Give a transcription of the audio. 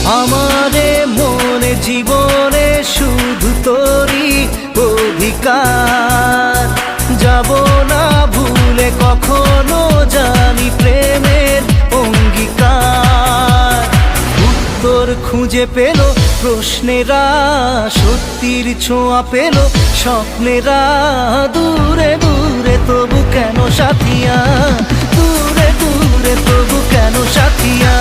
আমারে মনে জীবনে শুধু তোরই অধিকার, যাব না ভুলে কখনো জানি প্রেমের অঙ্গীকার। উত্তর খুঁজে পেল প্রশ্নেরা, সত্যির ছোঁয়া পেল স্বপ্নেরা, দূরে দূরে তবু কেন সাথিয়া, দূরে দূরে তবু কেন সাথিয়া।